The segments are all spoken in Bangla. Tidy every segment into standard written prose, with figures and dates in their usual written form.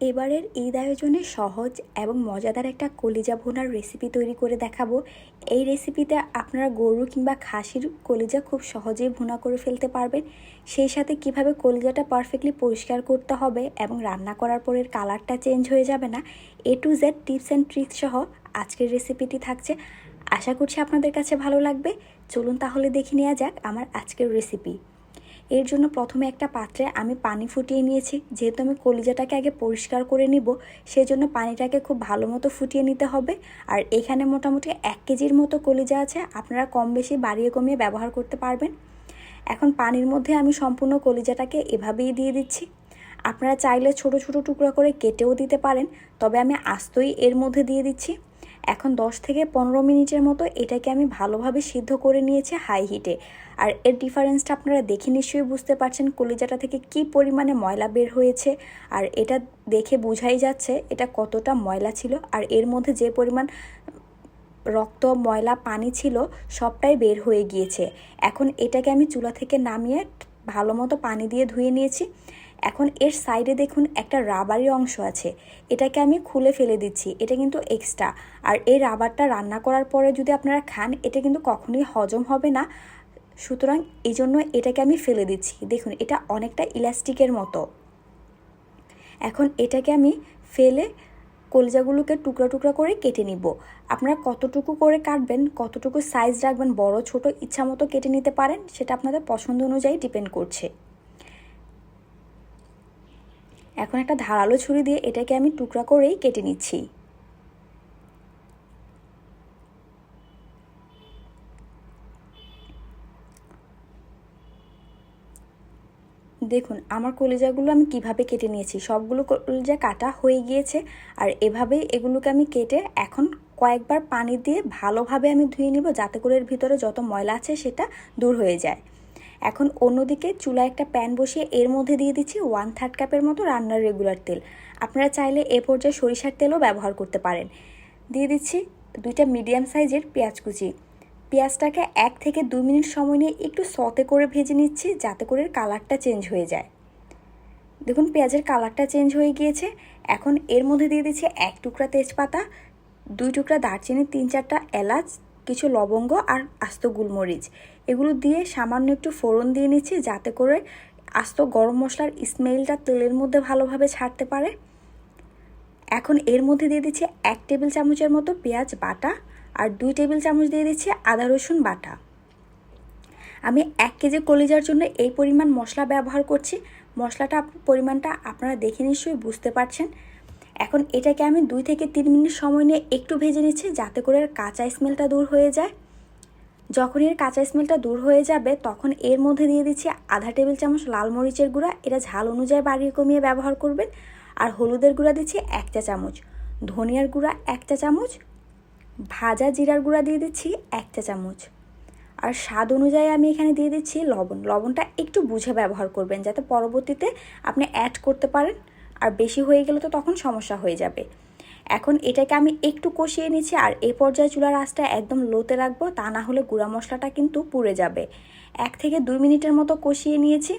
এবারের ঈদ আয়োজনে সহজ এবং মজাদার একটা কলিজা ভুনার রেসিপি তৈরি করে দেখাবো। এই রেসিপিতে আপনারা গরু কিংবা খাসির কলিজা খুব সহজেই ভুনা করে ফেলতে পারবেন। সেই সাথে কিভাবে কলিজাটা পারফেক্টলি পরিষ্কার করতে হবে এবং রান্না করার পরের কালারটা চেঞ্জ হয়ে যাবে না, A to Z tips and tricks সহ আজকের রেসিপিটি থাকছে। আশা করছি আপনাদের কাছে ভালো লাগবে। চলুন তাহলে দেখে নেওয়া যাক আমার আজকের রেসিপি। এর জন্য প্রথমে একটা পাত্রে আমি পানি ফুটিয়ে নিয়েছি। যেহেতু আমি কলিজাটাকে আগে পরিষ্কার করে নিব, সেই জন্য পানিটাকে খুব ভালো মতো ফুটিয়ে নিতে হবে। আর এখানে মোটামুটি 1 কেজির মতো কলিজা আছে, আপনারা কম বেশি বাড়িয়ে কমিয়ে ব্যবহার করতে পারবেন। এখন পানির মধ্যে আমি সম্পূর্ণ কলিজাটাকে এভাবেই দিয়ে দিচ্ছি। আপনারা চাইলে ছোট ছোট টুকরা করে কেটেও দিতে পারেন, তবে আমি আস্তই এর মধ্যে দিয়ে দিচ্ছি। এখন 10 থেকে 15 মিনিটের মতো এটাকে আমি ভালোভাবে সিদ্ধ করে নিয়েছি হাই হিটে। আর এর ডিফারেন্সটা আপনারা দেখে নিশ্চয়ই বুঝতে পারছেন কলিজাটা থেকে কি পরিমাণে ময়লা বের হয়েছে। আর এটা দেখে বোঝাই যাচ্ছে এটা কতটা ময়লা ছিল। আর এর মধ্যে যে পরিমাণ রক্ত, ময়লা, পানি ছিল সবটাই বের হয়ে গিয়েছে। এখন এটাকে আমি চুলা থেকে নামিয়ে ভালো মতো পানি দিয়ে ধুয়ে নিয়েছি। এখন এর সাইডে দেখুন একটা রাবারি অংশ আছে, এটাকে আমি খুলে ফেলে দিচ্ছি। এটা কিন্তু এক্সট্রা। আর এই রাবারটা রান্না করার পরে যদি আপনারা খান, এটা কিন্তু কখনোই হজম হবে না। সুতরাং এই জন্য এটাকে আমি ফেলে দিচ্ছি। দেখুন এটা অনেকটা ইলাস্টিকের মতো। এখন এটাকে আমি ফেলে কলিজাগুলোকে টুকরা টুকরা করে কেটে নিব। আপনারা কতটুকু করে কাটবেন, কতটুকু সাইজ রাখবেন, বড় ছোট ইচ্ছা মতো কেটে নিতে পারেন, সেটা আপনাদের পছন্দ অনুযায়ী ডিপেন্ড করছে। এখন একটা ধারালো ছুরি দিয়ে এটাকে আমি টুকরা করেই কেটে নিচ্ছি। দেখুন আমার কলিজাগুলো আমি কিভাবে কেটে নিয়েছি। সবগুলো কলিজা কাটা হয়ে গিয়েছে। আর এভাবেই এগুলোকে আমি কেটে এখন কয়েকবার পানি দিয়ে ভালোভাবে আমি ধুয়ে নিব, যাতে করে এর ভিতরে যত ময়লা আছে সেটা দূর হয়ে যায়। এখন অন্যদিকে চুলায় একটা প্যান বসিয়ে এর মধ্যে দিয়ে দিচ্ছি 1/3 কাপের মতো রান্নার রেগুলার তেল। আপনারা চাইলে এ পর্যায়ে সরিষার তেলও ব্যবহার করতে পারেন। দিয়ে দিচ্ছি 2টা মিডিয়াম সাইজের পেঁয়াজ কুচি। পেঁয়াজটাকে 1 থেকে 2 মিনিট সময় নিয়ে একটু সতে করে ভেজে নিচ্ছি, যাতে করে কালারটা চেঞ্জ হয়ে যায়। দেখুন পেঁয়াজের কালারটা চেঞ্জ হয়ে গিয়েছে। এখন এর মধ্যে দিয়ে দিচ্ছি 1 টুকরা তেজপাতা, 2 টুকরা দারচিনি, 3-4টা এলাচ, কিছু লবঙ্গ আর আস্ত গোলমরিচ। এগুলো দিয়ে সামান্য একটু ফোড়ন দিয়ে নিচ্ছি, যাতে করে আস্ত গরম মশলার স্মেলটা তেলের মধ্যে ভালোভাবে ছাড়তে পারে। এখন এর মধ্যে দিয়ে দিচ্ছি 1 টেবিল চামচের মতো পেঁয়াজ বাটা আর 2 টেবিল চামচ দিয়ে দিচ্ছি আদা রসুন বাটা। আমি 1 কেজি কলিজার জন্য এই পরিমাণ মশলা ব্যবহার করছি। মশলাটা পরিমাণটা আপনারা দেখে নিশ্চয়ই বুঝতে পারছেন। এখন এটাকে আমি 2 থেকে 3 মিনিট সময় নিয়ে একটু ভেজে নিচ্ছি, যাতে করে কাঁচা স্মেলটা দূর হয়ে যায়। যখন এর কাঁচা স্মেলটা দূর হয়ে যাবে, তখন এর মধ্যে দিয়ে দিচ্ছি আধা টেবিল চামচ লাল মরিচের গুঁড়া। এটা ঝাল অনুযায়ী বাড়িয়ে কমিয়ে ব্যবহার করবেন। আর হলুদের গুঁড়া দিচ্ছি 1 চা চামচ, ধনিয়ার গুঁড়া 1 চা চামচ, ভাজা জিরার গুঁড়া দিয়ে দিচ্ছি 1 চা চামচ। আর স্বাদ অনুযায়ী আমি এখানে দিয়ে দিচ্ছি লবণ। লবণটা একটু বুঝে ব্যবহার করবেন, যাতে পরবর্তীতে আপনি অ্যাড করতে পারেন। আর বেশি হয়ে গেলে তো তখন সমস্যা হয়ে যাবে। এখন এটাকে আমি একটু কষিয়ে নিচ্ছি। আর এই পর্যায়ে চুলার আঁচটা একদম লোতে রাখবো, তা না হলে গুঁড়া মশলাটা কিন্তু পুড়ে যাবে। 1 থেকে 2 মিনিটের মতো কষিয়ে নিয়েছি।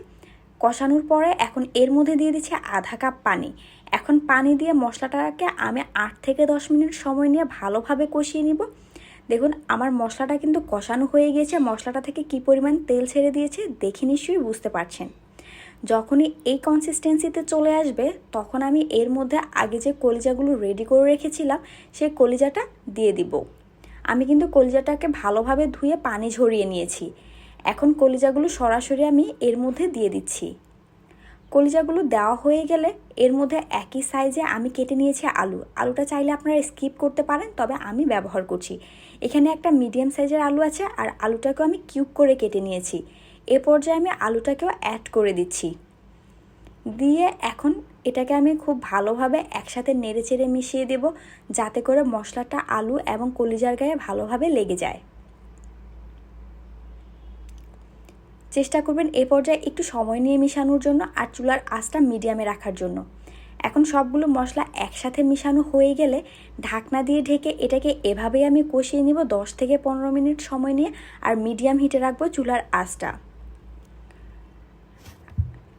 কষানোর পরে এখন এর মধ্যে দিয়ে দিচ্ছি আধা কাপ পানি। এখন পানি দিয়ে মশলাটাকে আমি 8 থেকে 10 মিনিট সময় নিয়ে ভালোভাবে কষিয়ে নিব। দেখুন আমার মশলাটা কিন্তু কষানো হয়ে গিয়েছে। মশলাটা থেকে কি পরিমাণ তেল ছেড়ে দিয়েছে দেখে নিশ্চয়ই বুঝতে পারছেন। যখনই এই কনসিস্টেন্সিতে চলে আসবে, তখন আমি এর মধ্যে আগে যে কলিজাগুলো রেডি করে রেখেছিলাম সেই কলিজাটা দিয়ে দিব। আমি কিন্তু কলিজাটাকে ভালোভাবে ধুয়ে পানি ঝরিয়ে নিয়েছি। এখন কলিজাগুলো সরাসরি আমি এর মধ্যে দিয়ে দিচ্ছি। কলিজাগুলো দেওয়া হয়ে গেলে এর মধ্যে একই সাইজে আমি কেটে নিয়েছি আলু। আলুটা চাইলে আপনারা স্কিপ করতে পারেন, তবে আমি ব্যবহার করছি। এখানে একটা মিডিয়াম সাইজের আলু আছে, আর আলুটাকেও আমি কিউব করে কেটে নিয়েছি। এ পর্যায়ে আমি আলুটাকেও অ্যাড করে দিচ্ছি। দিয়ে এখন এটাকে আমি খুব ভালোভাবে একসাথে নেড়েচেড়ে মিশিয়ে দেব, যাতে করে মশলাটা আলু এবং কলিজার গায়ে ভালোভাবে লেগে যায়। চেষ্টা করবেন এই পর্যায়ে একটু সময় নিয়ে মিশানোর জন্য, আর চুলার আঁচটা মিডিয়ামে রাখার জন্য। এখন সবগুলো মশলা একসাথে মিশানো হয়ে গেলে ঢাকনা দিয়ে ঢেকে এটাকে এভাবেই আমি কষিয়ে নিব 10 থেকে 15 মিনিট সময় নিয়ে। আর মিডিয়াম হিটে রাখবো চুলার আঁচটা।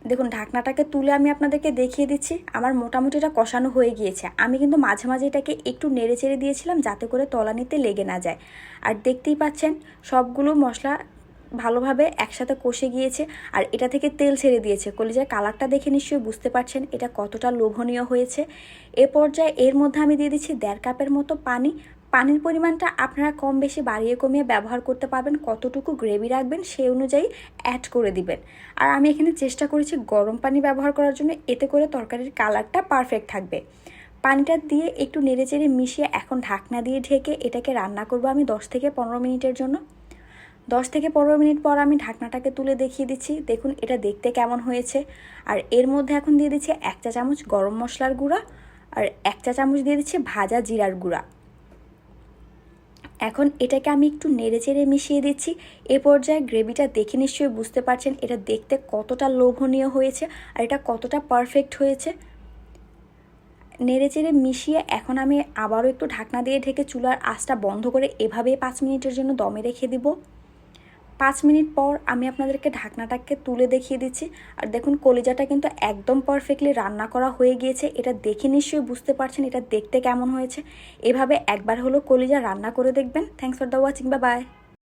দেখুন ঢাকনাটাকে তুলে আমি আপনাদেরকে দেখিয়ে দিচ্ছি, আমার মোটামুটি এটা কষানো হয়ে গিয়েছে। আমি কিন্তু মাঝে মাঝে এটাকে একটু নেড়ে চেড়ে দিয়েছিলাম যাতে করে তলানিতে লেগে না যায়। আর দেখতেই পাচ্ছেন সবগুলো মশলা ভালোভাবে একসাথে কষে গিয়েছে আর এটা থেকে তেল ছেড়ে দিয়েছে। কলিজার কালারটা দেখে নিশ্চয়ই বুঝতে পারছেন এটা কতটা লোভনীয় হয়েছে। এ পর্যায়ে এর মধ্যে আমি দিয়ে দিচ্ছি 1.5 কাপের মতো পানি। পানির পরিমাণটা আপনারা কম বেশি বাড়িয়ে কমিয়ে ব্যবহার করতে পারবেন, কতটুকু গ্রেভি রাখবেন সেই অনুযায়ী অ্যাড করে দিবেন। আর আমি এখানে চেষ্টা করেছি গরম পানি ব্যবহার করার জন্য, এতে করে তরকারির কালারটা পারফেক্ট থাকবে। পানিটা দিয়ে একটু নেড়েচেড়ে মিশিয়ে এখন ঢাকনা দিয়ে ঢেকে এটাকে রান্না করব আমি 10 থেকে 15 মিনিটের জন্য। 10 থেকে 15 মিনিট পর আমি ঢাকনাটাকে তুলে দেখিয়ে দিচ্ছি, দেখুন এটা দেখতে কেমন হয়েছে। আর এর মধ্যে এখন দিয়ে দিচ্ছি 1 চা চামচ গরম মশলার গুঁড়া আর 1 চা চামচ দিয়ে দিচ্ছি ভাজা জিরার গুঁড়া। এখন এটাকে আমি একটু নেড়েচেড়ে মিশিয়ে দিচ্ছি। এ পর্যায়ে গ্রেভিটা দেখে নিশ্চয়ই বুঝতে পারছেন এটা দেখতে কতটা লোভনীয় হয়েছে আর এটা কতটা পারফেক্ট হয়েছে। নেড়েচেড়ে মিশিয়ে এখন আমি আবারও একটু ঢাকনা দিয়ে ঢেকে চুলার আঁচটা বন্ধ করে এভাবেই 5 মিনিটের জন্য দমে রেখে দিব। 5 মিনিট পর আমি আপনাদেরকে ঢাকনাটাকে তুলে দেখিয়ে দিচ্ছি। আর দেখুন কলিজাটা কিন্তু একদম পারফেক্টলি রান্না করা হয়ে গিয়েছে, এটা দেখে নিশ্চয়ই বুঝতে পারছেন এটা দেখতে কেমন হয়েছে। এভাবে একবার হলো কলিজা রান্না করে দেখবেন। Thanks for the watching, bye bye.